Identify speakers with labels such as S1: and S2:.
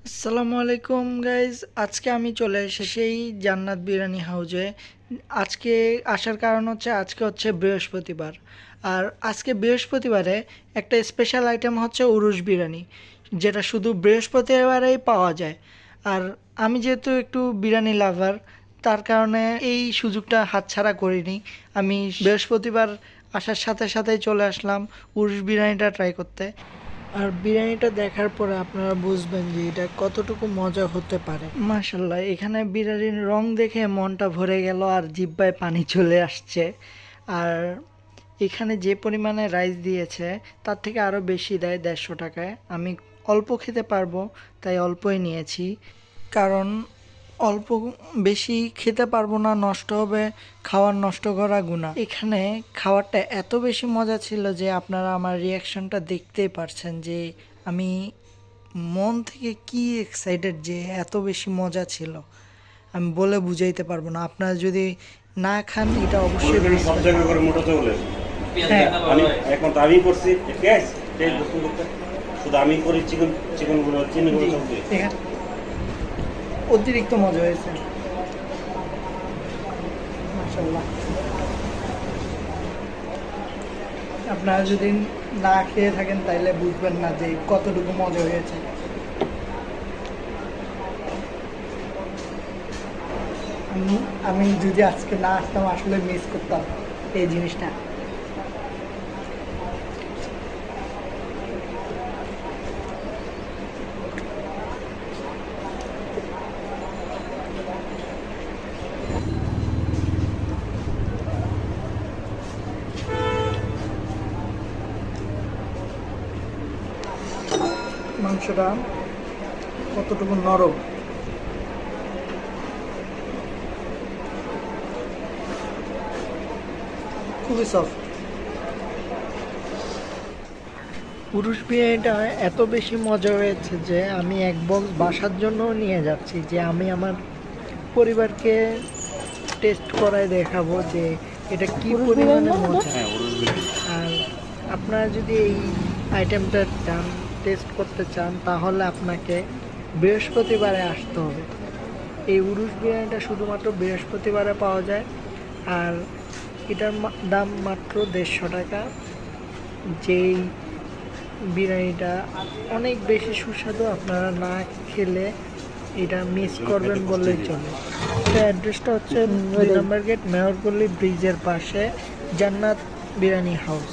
S1: আসসালামু আলাইকুম গাইজ, আজকে আমি চলে এসেছি সেই জান্নাত বিরিয়ানি হাউজে। আজকে আসার কারণ হচ্ছে আজকে হচ্ছে বৃহস্পতিবার। আর আজকে বৃহস্পতিবারে একটা স্পেশাল আইটেম হচ্ছে উরুশ বিরিয়ানি, যেটা শুধু বৃহস্পতিবারেই পাওয়া যায়। আর আমি যেহেতু একটু বিরিয়ানি লাভার, তার কারণে এই সুযোগটা হাতছাড়া করিনি। আমি বৃহস্পতিবার আসার সাথে সাথেই চলে আসলাম উরুশ বিরিয়ানিটা ট্রাই করতে। আর বিরিয়ানিটা দেখার পরে আপনারা বুঝবেন যে এটা কতটুকু মজা হতে পারে। মাশাল্লাহ, এখানে বিরিয়ানির রং দেখে মনটা ভরে গেল আর জিহ্বায় পানি চলে আসছে। আর এখানে যে পরিমাণে রাইস দিয়েছে তার থেকে আরও বেশি দেয় 150 টাকায়। আমি অল্প খেতে পারবো তাই অল্পই নিয়েছি, কারণ অল্প বেশি খেতে পারবো না, নষ্ট হবে, খাওয়ার নষ্ট করা গুনাহ। এখানে খাবারটা এত বেশি মজা ছিল যে আপনারা আমার রিয়াকশনটা দেখতেই পারছেন যে আমি মন থেকে কি এক্সাইটেড, যে এত বেশি মজা ছিল আমি বলে বুঝাইতে পারবো না। আপনারা যদি না খান এটা অবশ্যই
S2: সব
S1: বুঝবেন।
S2: জায়গায় করে মোটা চলে।
S1: হ্যাঁ,
S2: আমি এখন তো আমি করছি গ্যাস শুধু আমি করি চিকেন গুলো চিনি গুলো সব দিই।
S1: এখানে অতিরিক্ত মজা হয়েছে মাশাআল্লাহ। আপনারা যদি না খেয়ে থাকেন তাইলে বুঝবেন না যে কতটুকু মজা হয়েছে। আমি যদি আজকে না আসতাম আসলে মিস করতাম এই জিনিসটা। মাংসটা কতটুকু নরম, খুবই সফট। পুরুষ বিরিয়ানিটা এত বেশি মজা হয়েছে যে আমি এক বক্স বাসার জন্য নিয়ে যাচ্ছি, যে আমি আমার পরিবারকে টেস্ট করায় দেখাবো যে এটা কি পরিমাণে মজা। আর আপনারা যদি এই আইটেমটা চান, টেস্ট করতে চান, তাহলে আপনাকে বৃহস্পতিবারে আসতে হবে। এই উরুশ বিরিয়ানিটা শুধুমাত্র বৃহস্পতিবারে পাওয়া যায়। আর এটার দাম মাত্র 150 টাকা। যেই বিরিয়ানিটা অনেক বেশি সুস্বাদু, আপনারা না খেলে এটা মিস করবেন বললেই চলে। তো অ্যাড্রেসটা হচ্ছে 2 নম্বর গেট, মেয়রপল্লী ব্রিজের পাশে, জান্নাত বিরিয়ানি হাউস।